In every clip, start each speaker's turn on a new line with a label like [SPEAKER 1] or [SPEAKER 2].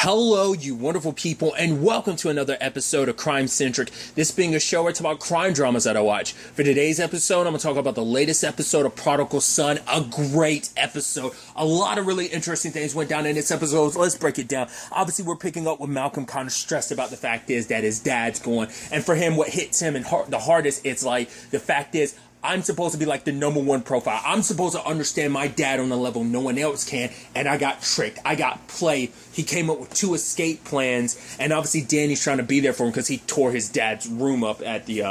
[SPEAKER 1] Hello, you wonderful people, and welcome to another episode of Crime Centric. This being a show where it's about crime dramas that I watch. For today's episode, I'm going to talk about the latest episode of Prodigal Son. A great episode. A lot of really interesting things went down in this episode, so let's break it down. Obviously, we're picking up with Malcolm kind of stressed about the fact is that his dad's gone. And for him, what hits him and the hardest, it's like, the fact is, I'm supposed to be like the number one profile. I'm supposed to understand my dad on a level no one else can, and I got tricked. I got played. He came up with 2 escape plans, and obviously Danny's trying to be there for him because he tore his dad's room up at the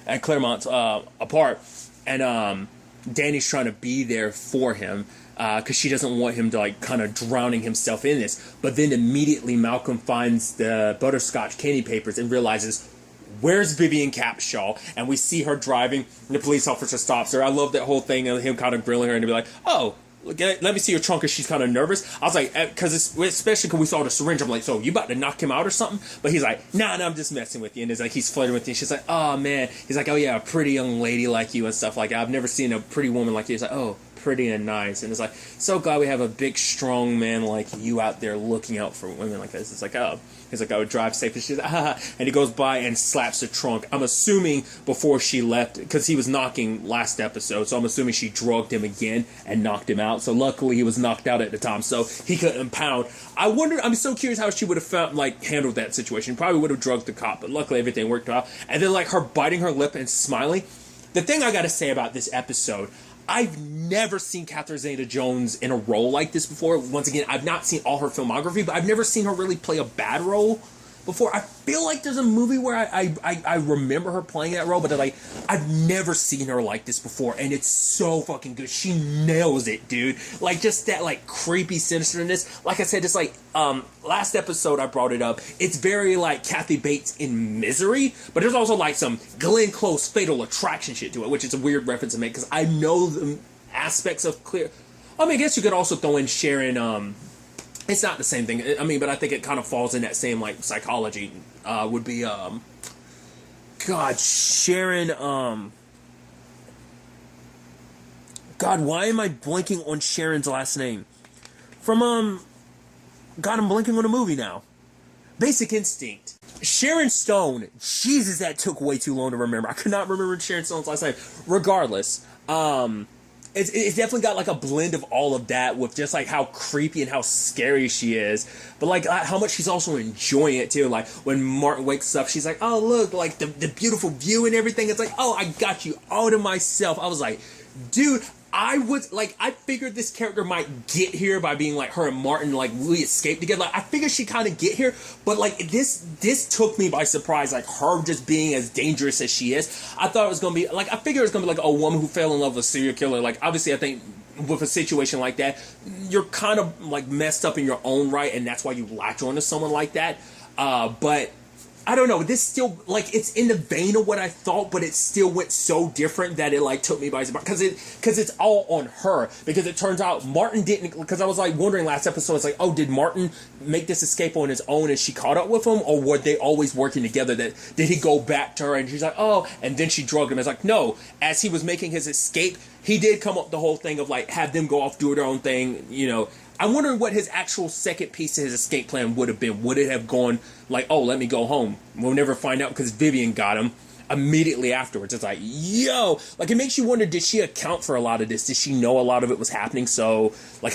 [SPEAKER 1] at Claremont's apart, and Danny's trying to be there for him because she doesn't want him to like kind of drowning himself in this. But then immediately Malcolm finds the butterscotch candy papers and realizes, where's Vivian Capshaw? And we see her driving, and the police officer stops her. I love that whole thing of him kind of grilling her and to be like, oh, let me see your trunk, because she's kind of nervous. I was like, because especially because we saw the syringe, I'm like, so you about to knock him out or something? But he's like, nah, I'm just messing with you. And it's like he's flirting with you. She's like, oh man. He's like, oh yeah, a pretty young lady like you and stuff like that. I've never seen a pretty woman like you. He's like, oh, pretty and nice. And it's like, so glad we have a big strong man like you out there looking out for women like this. It's like, oh. He's like, I would drive safe. And she's like, ah. And he goes by and slaps the trunk. I'm assuming before she left, because he was knocking last episode, so I'm assuming she drugged him again and knocked him out. So luckily he was knocked out at the time, so he couldn't pound. I'm so curious how she would have handled that situation. Probably would have drugged the cop, but luckily everything worked out. And then like her biting her lip and smiling. The thing I gotta say about this episode, I've never seen Catherine Zeta-Jones in a role like this before. Once again, I've not seen all her filmography, but I've never seen her really play a bad role before. I feel like there's a movie where I remember her playing that role, but like I've never seen her like this before, and it's so fucking good. She nails it, dude. Like just that like creepy sinisterness. Like I said, it's like last episode I brought it up. It's very like Kathy Bates in Misery, but there's also like some Glenn Close Fatal Attraction shit to it, which is a weird reference to make because I know the aspects of clear. I mean, I guess you could also throw in Sharon. It's not the same thing. I mean, but I think it kind of falls in that same like psychology. Would be Sharon. God, why am I blanking on Sharon's last name? From God, I'm blanking on a movie now. Basic Instinct. Sharon Stone. Jesus, that took way too long to remember. I could not remember Sharon Stone's last name. Regardless, It's definitely got like a blend of all of that with just like how creepy and how scary she is, but like how much she's also enjoying it too. Like when Martin wakes up, she's like, oh look, like the beautiful view and everything. It's like, oh, I got you all to myself. I was like, dude, I figured this character might get here by being like her and Martin, like we escaped together. Like I figured she'd kind of get here, but like this took me by surprise. Like her just being as dangerous as she is. I thought it was gonna be like, I figured it was gonna be like a woman who fell in love with a serial killer. Like obviously I think with a situation like that, you're kind of like messed up in your own right, and that's why you latch on to someone like that. But I don't know, this still, like, it's in the vein of what I thought, but it still went so different that it, like, took me by surprise, because it's all on her, because it turns out Martin didn't, because I was, like, wondering last episode, it's like, oh, did Martin make this escape on his own and she caught up with him, or were they always working together? Did he go back to her, and she's like, oh, and then she drugged him? It's like, no, as he was making his escape, he did come up with the whole thing of, like, have them go off, do their own thing, you know. I'm wondering what his actual second piece of his escape plan would have been. Would it have gone like, oh, let me go home? We'll never find out because Vivian got him immediately afterwards. It's like, yo, like it makes you wonder, did she account for a lot of this? Did she know a lot of it was happening? So like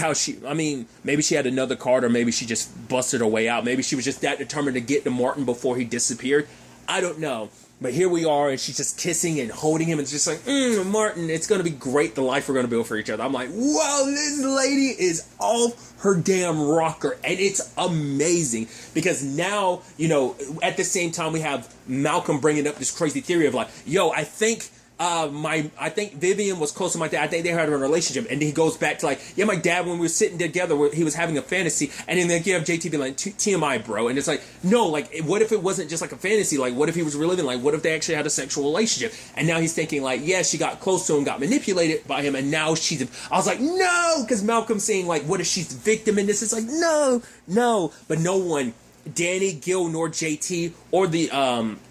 [SPEAKER 1] maybe she had another card, or maybe she just busted her way out. Maybe she was just that determined to get to Martin before he disappeared. I don't know. But here we are, and she's just kissing and holding him, and it's just like, Martin, it's going to be great, the life we're going to build for each other. I'm like, whoa, this lady is off her damn rocker, and it's amazing, because now, you know, at the same time, we have Malcolm bringing up this crazy theory of like, yo, I think Vivian was close to my dad. I think they had a relationship. And then he goes back to like, yeah, my dad, when we were sitting together, he was having a fantasy. And then you have JT being like, TMI, bro. And it's like, no, like, what if it wasn't just like a fantasy? Like, what if he was reliving? Like, what if they actually had a sexual relationship? And now he's thinking like, yeah, she got close to him, got manipulated by him, and now I was like, no, because Malcolm's saying like, what if she's the victim in this? It's like, no. But no one, Danny, Gil, nor JT, or the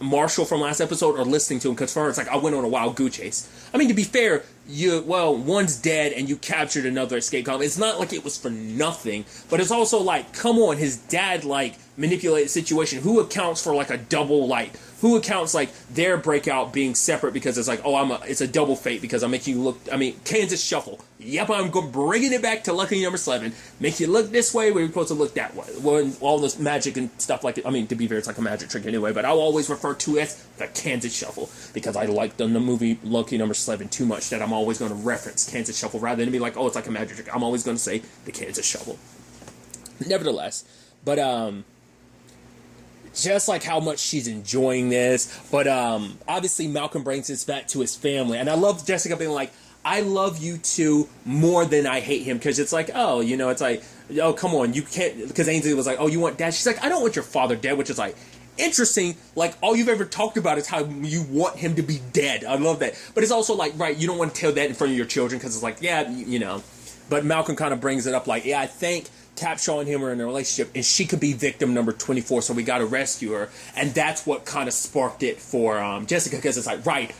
[SPEAKER 1] Marshall from last episode are listening to him, because for her, it's like, I went on a wild goose chase. I mean, to be fair, one's dead and you captured another escape convict. It's not like it was for nothing, but it's also like, come on, his dad like manipulated the situation. Who accounts for like a double, like, who accounts like their breakout being separate because it's like, it's a double fate because I'm making you look, Kansas Shuffle. Yep, I'm bringing it back to Lucky Number 7. Make you look this way when you're supposed to look that way. Well, all this magic and stuff like it. To be fair, it's like a magic trick anyway, but I'll always refer to it as the Kansas Shuffle because I liked the movie Lucky Number 7 too much that I'm always going to reference Kansas Shuffle rather than be like, oh, it's like a magic trick. I'm always going to say the Kansas Shuffle. Nevertheless, but just like how much she's enjoying this, but obviously Malcolm brings this back to his family, and I love Jessica being like, I love you too more than I hate him, because it's like, it's like, oh, come on, you can't, because Ainsley was like, oh, you want dad? She's like, I don't want your father dead, which is like, interesting, like, all you've ever talked about is how you want him to be dead. I love that. But it's also like, right, you don't want to tell that in front of your children, because it's like, yeah, but Malcolm kind of brings it up like, yeah, I think Capshaw and him are in a relationship, and she could be victim number 24, so we got to rescue her. And that's what kind of sparked it for Jessica, because it's like, right,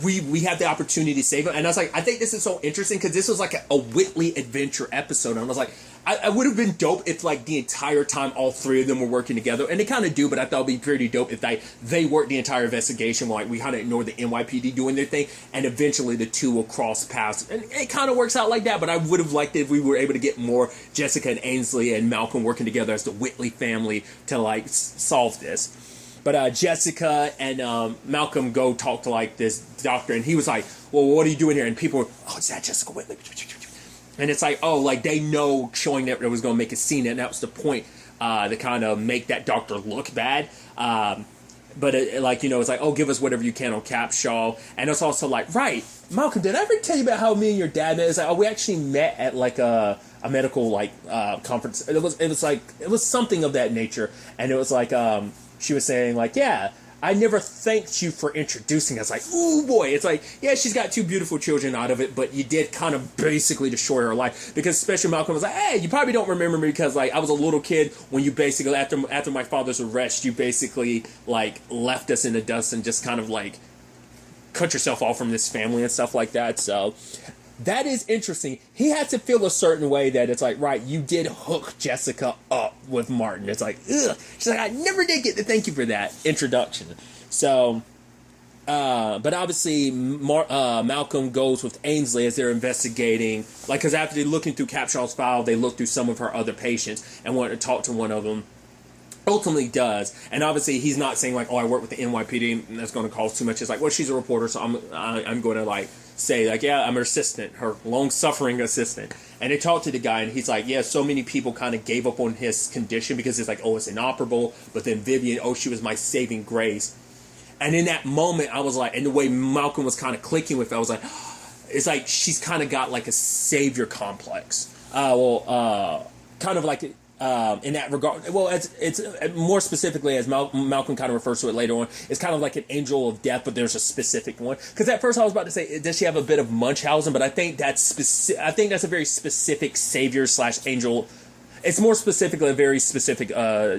[SPEAKER 1] we have the opportunity to save him. And I was like, I think this is so interesting, because this was like a Whitley adventure episode, and I was like, I would have been dope if like the entire time all three of them were working together, and they kind of do, but I thought it'd be pretty dope if they worked the entire investigation, like we kind of ignore the NYPD doing their thing, and eventually the two will cross paths, and it kind of works out like that. But I would have liked it if we were able to get more Jessica and Ainsley and Malcolm working together as the Whitley family to like solve this. But Jessica and Malcolm go talk to like this doctor, and he was like, well, what are you doing here? And people were, oh, it's that Jessica Whitley. And it's like, oh, like they know, showing that it was going to make a scene, and that was the point to kind of make that doctor look bad. But it's like, oh, give us whatever you can on Capshaw. And it's also like, right, Malcolm, did I ever tell you about how me and your dad met? It's like, oh, we actually met at like a medical like conference. It was something of that nature. And it was like, she was saying like, yeah, I never thanked you for introducing us. Like, ooh, boy. It's like, yeah, she's got two beautiful children out of it, but you did kind of basically destroy her life. Because especially Malcolm was like, hey, you probably don't remember me because, like, I was a little kid when you basically, after my father's arrest, you basically, like, left us in the dust and just kind of, like, cut yourself off from this family and stuff like that. So that is interesting. He had to feel a certain way that it's like, right, you did hook Jessica up with Martin. It's like, ugh. She's like, I never did get to thank you for that introduction. So, but obviously Malcolm goes with Ainsley as they're investigating, like, because after they're looking through Capshaw's file, they look through some of her other patients and want to talk to one of them. Ultimately does, and obviously he's not saying like, oh, I work with the NYPD and that's going to cause too much. It's like, well, she's a reporter, so I'm going to like say like, yeah, I'm her assistant, her long-suffering assistant. And they talk to the guy, and he's like, yeah, so many people kind of gave up on his condition because it's like, oh, it's inoperable. But then Vivian, oh, she was my saving grace. And in that moment, I was like, and the way Malcolm was kind of clicking with it, I was like, it's like she's kind of got like a savior complex. Kind of like in that regard. Well, it's more specifically, as Malcolm kind of refers to it later on, it's kind of like an angel of death, but there's a specific one. Because at first I was about to say, does she have a bit of Munchausen? But I think that's a very specific savior / angel. It's more specifically a very specific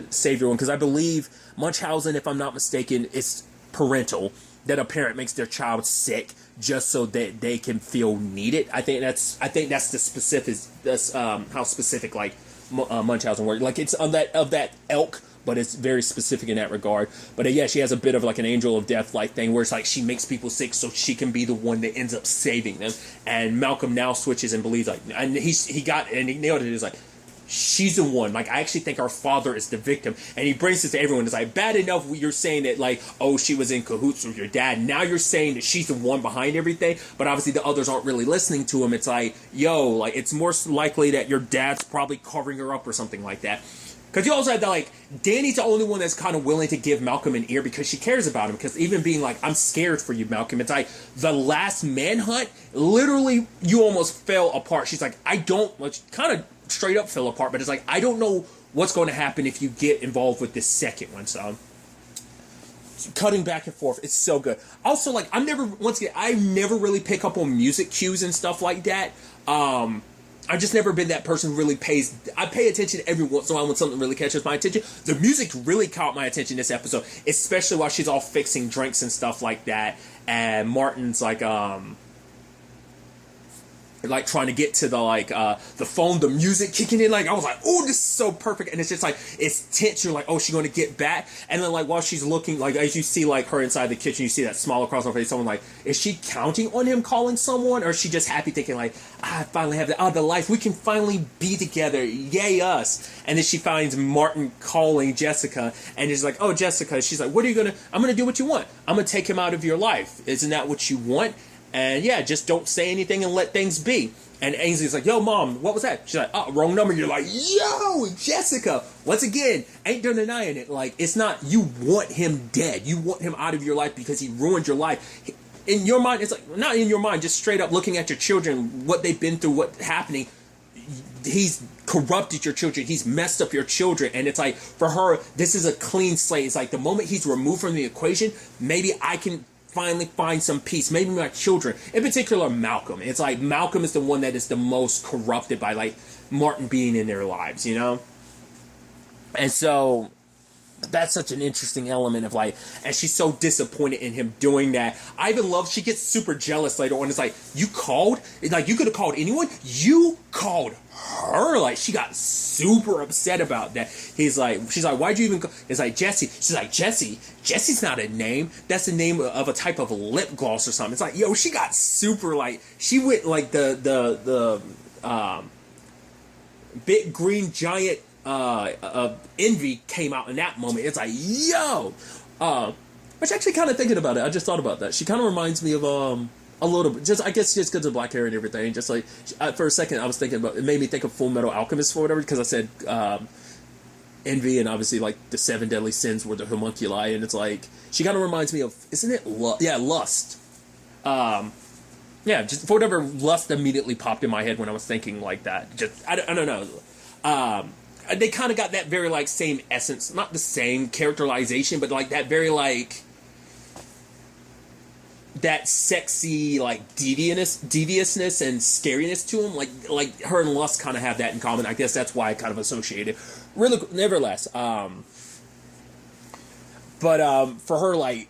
[SPEAKER 1] savior one, because I believe Munchausen, if I'm not mistaken, is parental, that a parent makes their child sick just so that they can feel needed. I think that's the specific. That's how specific like Munchausen works. Like it's of that elk, but it's very specific in that regard. But yeah, she has a bit of like an angel of death like thing where it's like she makes people sick so she can be the one that ends up saving them. And Malcolm now switches and believes like, and he nailed it. He's like, she's the one. Like, I actually think our father is the victim. And he brings this to everyone. It's like, bad enough you're saying that, like, oh, she was in cahoots with your dad. Now you're saying that she's the one behind everything. But obviously the others aren't really listening to him. It's like, yo, like, it's more likely that your dad's probably covering her up or something like that. Because you also have that, like, Danny's the only one that's kind of willing to give Malcolm an ear because she cares about him. Because even being like, I'm scared for you, Malcolm. It's like, the last manhunt, literally, you almost fell apart. She's like, I don't, like, kind of straight up fell apart. But it's like, I don't know what's going to happen if you get involved with this second one. So, cutting back and forth, it's so good. Also, like, I never really pick up on music cues and stuff like that. I've just never been that person who really pays. I pay attention every once in a while when something really catches my attention. The music really caught my attention this episode, especially while she's all fixing drinks and stuff like that. And Martin's like, like trying to get to the the phone, the music kicking in, like I was like, oh, this is so perfect. And it's just like, it's tense. You're like, oh, she's going to get back. And then like while she's looking, like as you see like her inside the kitchen, you see that smile across her face. Someone like, is she counting on him calling someone, or is she just happy thinking like, I finally have the life, we can finally be together, yay us. And then she finds Martin calling Jessica, and he's like, oh, Jessica. She's like, what are you gonna, I'm gonna do what you want, I'm gonna take him out of your life, isn't that what you want? And yeah, just don't say anything and let things be. And Ainsley's like, yo, Mom, what was that? She's like, oh, wrong number. You're like, yo, Jessica. Once again, ain't no denying it. Like, it's not, you want him dead. You want him out of your life because he ruined your life. In your mind, it's like, not in your mind, just straight up looking at your children, what they've been through, what's happening. He's corrupted your children. He's messed up your children. And it's like, for her, this is a clean slate. It's like the moment he's removed from the equation, maybe I can finally find some peace. Maybe my children, in particular Malcolm. It's like Malcolm is the one that is the most corrupted by like Martin being in their lives, you know? And so that's such an interesting element of like, and she's so disappointed in him doing that. I even love, she gets super jealous later on. It's like, you called? It's like, you could have called anyone? You called her? Like, she got super upset about that. She's like, why'd you even call? It's like, Jesse. She's like, Jesse's not a name. That's the name of a type of lip gloss or something. It's like, yo, she got super like, she went like the big green giant envy came out in that moment. It's like, yo, which actually, kind of thinking about it, I just thought about that. She kind of reminds me of a little bit, just I guess just because of black hair and everything. Just like for a second, I was thinking about it. Made me think of Full Metal Alchemist or whatever, because I said envy, and obviously like the 7 deadly sins were the homunculi, and it's like she kind of reminds me of, isn't it lust? Yeah, just for whatever, lust immediately popped in my head when I was thinking like that. Just I don't know. They kind of got that very like same essence, not the same characterization, but like that very like that sexy like deviousness and scariness to him. Like her and Lust kind of have that in common. I guess that's why I kind of associate it. Really, nevertheless, but for her, like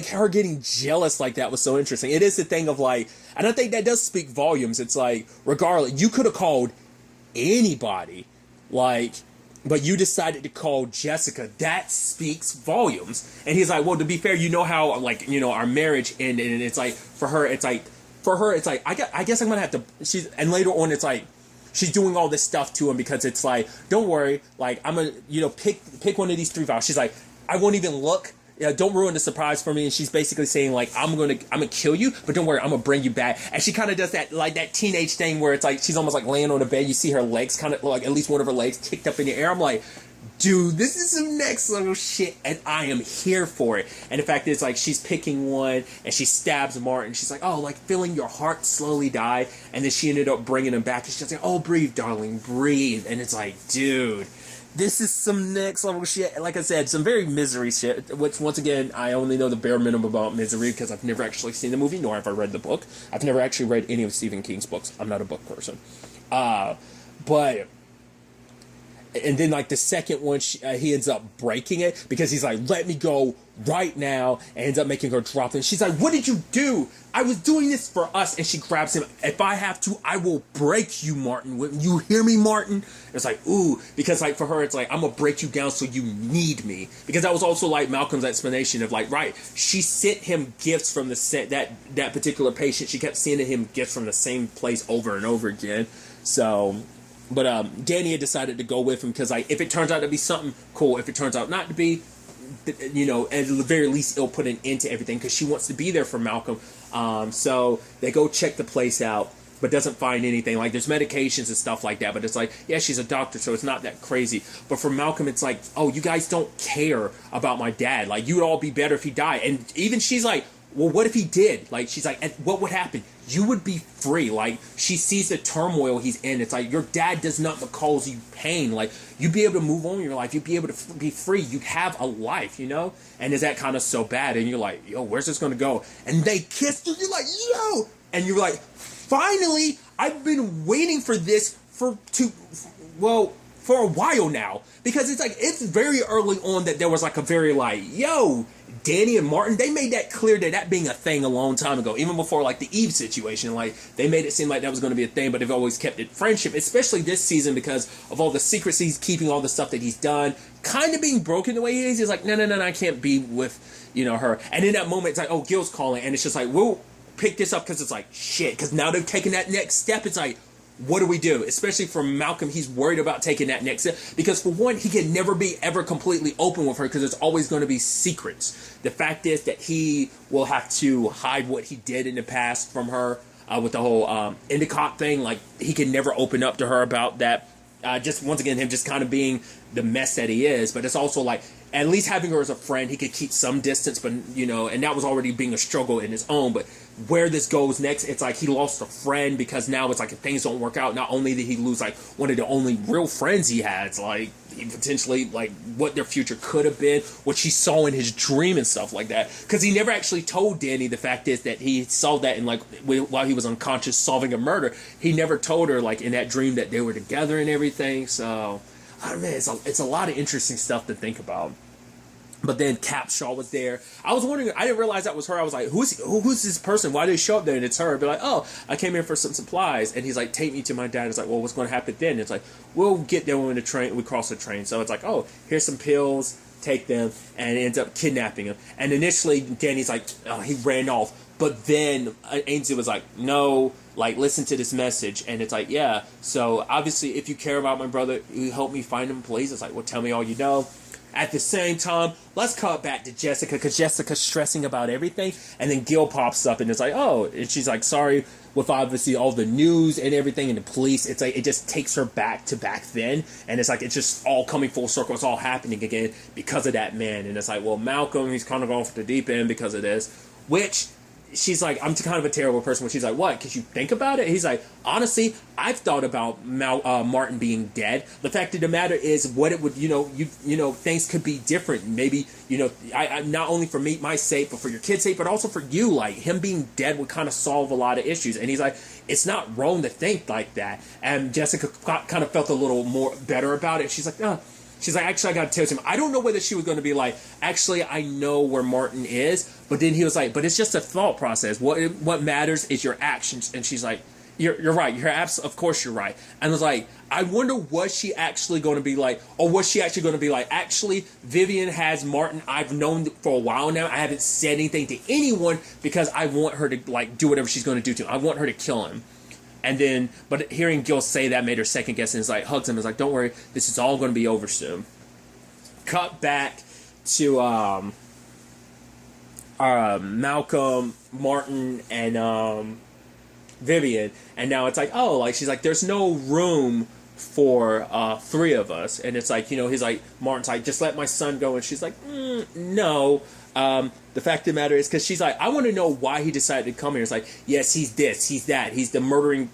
[SPEAKER 1] her getting jealous like that was so interesting. It is the thing of like, and I think that does speak volumes. It's like, regardless, you could have called anybody. Like, but you decided to call Jessica. That speaks volumes. And he's like, well, to be fair, you know how, like, you know, our marriage ended. And it's like, for her, it's like, I guess I'm going to have to, and later on, it's like, she's doing all this stuff to him because it's like, don't worry, like, I'm going to, you know, pick one of these 3 vows. She's like, I won't even look. Yeah, don't ruin the surprise for me. And she's basically saying like, I'm gonna kill you, but don't worry, I'm gonna bring you back. And she kind of does that like that teenage thing where it's like she's almost like laying on the bed. You see her legs kind of like, at least one of her legs kicked up in the air. I'm like, dude, this is some next level shit, and I am here for it. And the fact is, like, she's picking one and she stabs Martin. She's like, oh, like feeling your heart slowly die. And then she ended up bringing him back. And she's like, oh, breathe, darling, breathe. And it's like, dude, this is some next level shit. Like I said, some very Misery shit, which, once again, I only know the bare minimum about Misery because I've never actually seen the movie, nor have I read the book. I've never actually read any of Stephen King's books. I'm not a book person. But... And then, like, the second one, he ends up breaking it because he's like, let me go right now, and ends up making her drop it. She's like, what did you do? I was doing this for us. And she grabs him. If I have to, I will break you, Martin. You hear me, Martin? It's like, ooh, because, like, for her, it's like, I'm going to break you down so you need me. Because that was also, like, Malcolm's explanation of, like, right, she sent him gifts from that particular patient. She kept sending him gifts from the same place over and over again. So... But Danny had decided to go with him because, like, if it turns out to be something, cool. If it turns out not to be, you know, at the very least, it'll put an end to everything because she wants to be there for Malcolm. So they go check the place out, but doesn't find anything. Like, there's medications and stuff like that, but it's like, yeah, she's a doctor, so it's not that crazy. But for Malcolm, it's like, oh, you guys don't care about my dad. Like, you would all be better if he died. And even she's like, well, what if he did? Like, she's like, and what would happen? You would be free. Like, she sees the turmoil he's in. It's like, your dad does not cause you pain. Like, you'd be able to move on in your life. You'd be able to be free. You'd have a life, you know? And is that kind of so bad? And you're like, yo, where's this going to go? And they kissed you. You're like, yo! And you're like, finally, I've been waiting for this for a while now. Because it's like, it's very early on that there was like a very like, yo, Danny and Martin, they made that clear that being a thing a long time ago, even before like the Eve situation. Like they made it seem like that was going to be a thing, but they've always kept it friendship, especially this season because of all the secrets he's keeping, all the stuff that he's done, kind of being broken the way he is. He's like, no, I can't be with, you know, her. And in that moment, it's like, oh, Gil's calling, and it's just like, we'll pick this up because it's like, shit, because now they've taken that next step. It's like, what do we do? Especially for Malcolm, he's worried about taking that next step because for one, he can never be ever completely open with her because there's always going to be secrets. The fact is that he will have to hide what he did in the past from her with the whole Endicott thing. Like he can never open up to her about that. Just once again, him just kind of being the mess that he is. But it's also like at least having her as a friend, he could keep some distance, but you know, and that was already being a struggle in his own. But where this goes next, it's like he lost a friend because now it's like if things don't work out, not only did he lose like one of the only real friends he had, it's like he potentially like what their future could have been, what she saw in his dream and stuff like that. Because he never actually told Danny the fact is that he saw that in like while he was unconscious solving a murder. He never told her like in that dream that they were together and everything. So I mean, it's a lot of interesting stuff to think about. But then Capshaw was there. I was wondering, I didn't realize that was her. I was like, who's this person? Why did he show up there? And it's her. Be like, oh, I came here for some supplies. And he's like, take me to my dad. It's like, well, what's going to happen then? It's like, we'll get there when we cross the train. So it's like, oh, here's some pills, take them, and it ends up kidnapping him. And initially, Danny's like, oh, he ran off. But then Ainsley was like, no, like, listen to this message. And it's like, yeah. So obviously, if you care about my brother, you help me find him, please. It's like, well, tell me all you know. At the same time, let's cut back to Jessica because Jessica's stressing about everything. And then Gil pops up and it's like, oh, and she's like, sorry, with obviously all the news and everything and the police. It's like, it just takes her back to back then. And it's like, it's just all coming full circle. It's all happening again because of that man. And it's like, well, Malcolm, he's kind of going for the deep end because of this, which she's like, I'm kind of a terrible person. When she's like, what? Because you think about it? He's like, honestly, I've thought about Martin being dead. The fact of the matter is, what it would, you know, things could be different. Maybe, you know, I not only for me, my sake, but for your kid's sake, but also for you. Like him being dead would kind of solve a lot of issues. And he's like, it's not wrong to think like that. And Jessica kind of felt a little more better about it. She's like, oh. She's like, actually, I got to tell him. I don't know whether she was going to be like, actually, I know where Martin is. But then he was like, but it's just a thought process. What matters is your actions. And she's like, you're right. Of course you're right. And I was like, I wonder, was she actually going to be like, or was she actually going to be like, actually, Vivian has Martin. I've known for a while now. I haven't said anything to anyone because I want her to like do whatever she's going to do to him. I want her to kill him. And then, but hearing Gil say that made her second guess, and is like, hugs him, is like, don't worry, this is all going to be over soon. Cut back to Malcolm, Martin, and Vivian, and now it's like, oh, like she's like, there's no room for three of us, and it's like, you know, he's like, Martin's like, just let my son go, and she's like, no. The fact of the matter is, because she's like, I want to know why he decided to come here. It's like, yes, he's this, he's that, he's the murdering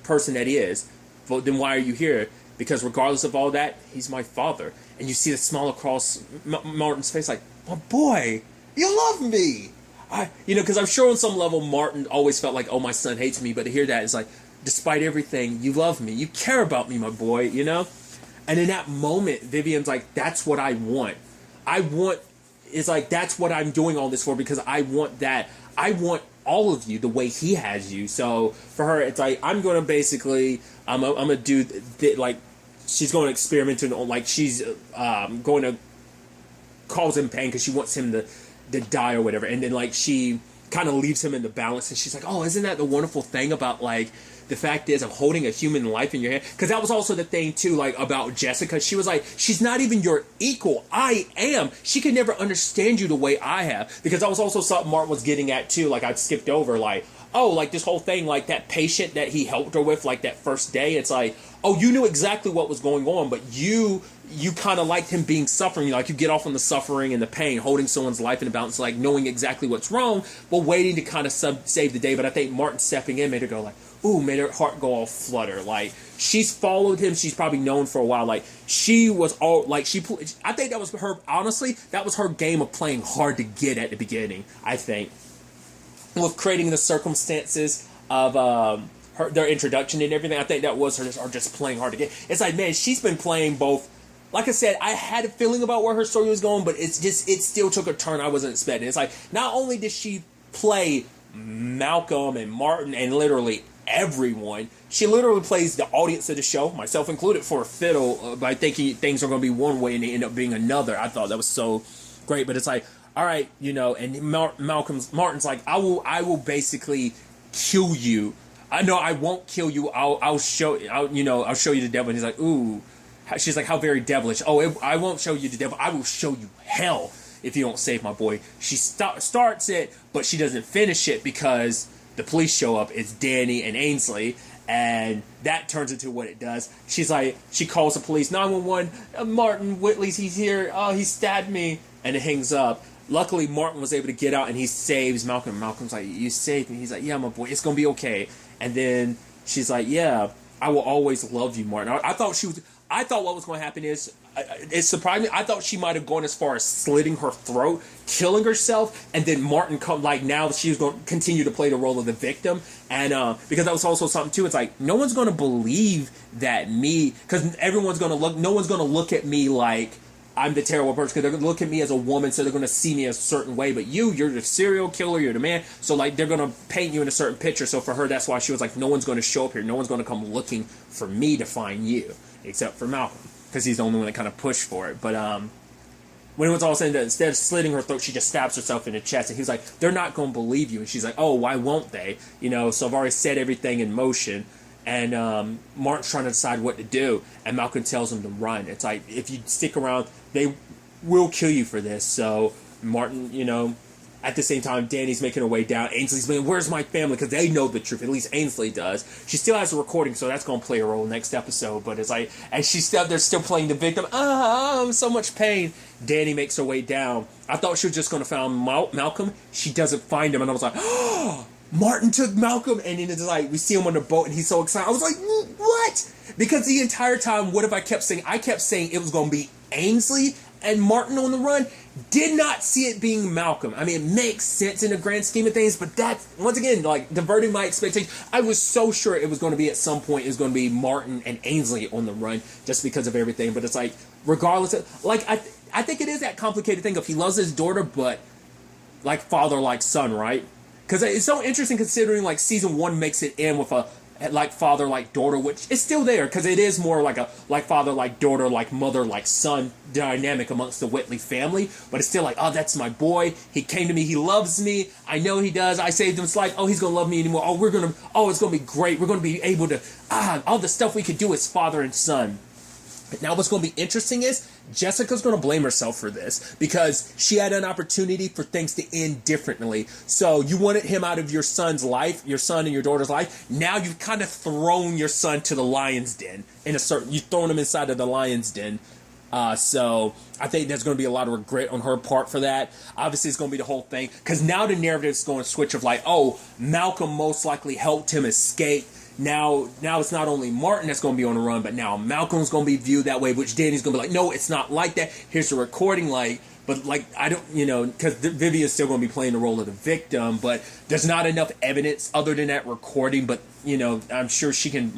[SPEAKER 1] person that he is. But then why are you here? Because regardless of all that, he's my father. And you see the smile across Martin's face, like, my boy, you love me. Because I'm sure on some level Martin always felt like, oh, my son hates me. But to hear that, it's like, despite everything, you love me. You care about me, my boy, you know? And in that moment, Vivian's like, that's what I want. It's like, that's what I'm doing all this for, because I want that. I want all of you the way he has you. So for her, it's like, I'm going to basically, I'm going to do, like, she's going to experiment on, like, she's going to cause him pain because she wants him to die or whatever. And then, like, she kind of leaves him in the balance. And she's like, oh, isn't that the wonderful thing about, like, the fact is of holding a human life in your hand? Because that was also the thing, too, like, about Jessica. She was like, she's not even your equal. I am. She could never understand you the way I have. Because that was also something Martin was getting at, too. Like, I skipped over, like, oh, like, this whole thing, like, that patient that he helped her with, like, that first day. It's like, oh, you knew exactly what was going on, but you kind of liked him being suffering. Like, you get off on the suffering and the pain, holding someone's life in a balance, like, knowing exactly what's wrong, but waiting to kind of save the day. But I think Martin stepping in made her go, like, ooh, made her heart go all flutter. Like, she's followed him. She's probably known for a while. Like, she was all, like, I think that was her, honestly, that was her game of playing hard to get at the beginning, I think. With creating the circumstances of their introduction and everything, I think that was her just playing hard to get. It's like, man, she's been playing both like I said, I had a feeling about where her story was going, but it still took a turn I wasn't expecting. It's like, not only did she play Malcolm and Martin and literally everyone, she literally plays the audience of the show, myself included, for a fiddle by thinking things are going to be one way and they end up being another. I thought that was so great, but it's like, all right, and Martin's like, I will basically kill you. I know I won't kill you. I'll show you the devil. And he's like, ooh. She's like, how very devilish. Oh, I won't show you the devil. I will show you hell if you don't save my boy. She starts it, but she doesn't finish it because the police show up. It's Danny and Ainsley, and that turns into what it does. She's like, she calls the police, 911, Martin Whitley's, he's here. Oh, he stabbed me. And it hangs up. Luckily, Martin was able to get out, and he saves Malcolm. Malcolm's like, you saved me. He's like, yeah, my boy, it's going to be okay. And then she's like, yeah, I will always love you, Martin. I thought what was going to happen is, it surprised me. I thought she might have gone as far as slitting her throat, killing herself, and then Martin now she was going to continue to play the role of the victim. And because that was also something too. It's like, no one's going to believe that because no one's going to look at me like I'm the terrible person, because they're going to look at me as a woman, so they're going to see me a certain way. But you're the serial killer, you're the man. So, like, they're going to paint you in a certain picture. So for her, that's why she was like, no one's going to show up here. No one's going to come looking for me to find you, except for Malcolm, because he's the only one that kind of pushed for it. But when it was all said, instead of slitting her throat, she just stabs herself in the chest. And he was like, they're not going to believe you. And she's like, oh, why won't they? So I've already set everything in motion. And Martin's trying to decide what to do, and Malcolm tells him to run. It's like, if you stick around, they will kill you for this. So Martin, at the same time, Danny's making her way down. Ainsley's like, where's my family? Because they know the truth. At least Ainsley does. She still has a recording, so that's going to play a role next episode. But it's like, and they're still playing the victim. I'm so much pain. Danny makes her way down. I thought she was just going to find Malcolm. She doesn't find him, and I was like, oh, Martin took Malcolm. And then it's like, we see him on the boat, and he's so excited. I was like, what? Because the entire time, what if I kept saying it was going to be Ainsley and Martin on the run. Did not see it being Malcolm. I mean, it makes sense in the grand scheme of things, but that's, once again, like, diverting my expectations. I was so sure it was going to be, at some point, it was going to be Martin and Ainsley on the run, just because of everything. But it's like, regardless of, like, I think it is that complicated thing of he loves his daughter, but like father, like son, right? Because it's so interesting considering, like, season 1 makes it end with a like father, like daughter, which is still there because it is more like a like father, like daughter, like mother, like son dynamic amongst the Whitley family. But it's still like, oh, that's my boy. He came to me. He loves me. I know he does. I saved him. It's like, oh, he's gonna love me anymore. It's gonna be great. We're gonna be able to all the stuff we could do as father and son. Now, what's going to be interesting is Jessica's going to blame herself for this because she had an opportunity for things to end differently. So you wanted him out of your son's life, your son and your daughter's life. Now you've kind of thrown your son to the lion's den. You've thrown him inside of the lion's den. So I think there's going to be a lot of regret on her part for that. Obviously, it's going to be the whole thing because now the narrative is going to switch of like, oh, Malcolm most likely helped him escape. Now it's not only Martin that's going to be on the run, but now Malcolm's going to be viewed that way, which Danny's going to be like, no, it's not like that. Here's the recording, but I don't, because Vivian's still going to be playing the role of the victim, but there's not enough evidence other than that recording, but, I'm sure she can,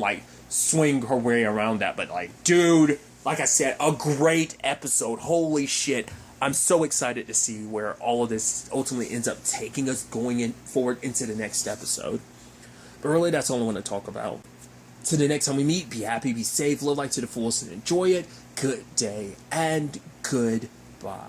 [SPEAKER 1] swing her way around that, but, dude, like I said, a great episode. Holy shit. I'm so excited to see where all of this ultimately ends up taking us forward into the next episode. But really, that's all I want to talk about. So the next time we meet, be happy, be safe, live life to the fullest, and enjoy it. Good day, and goodbye.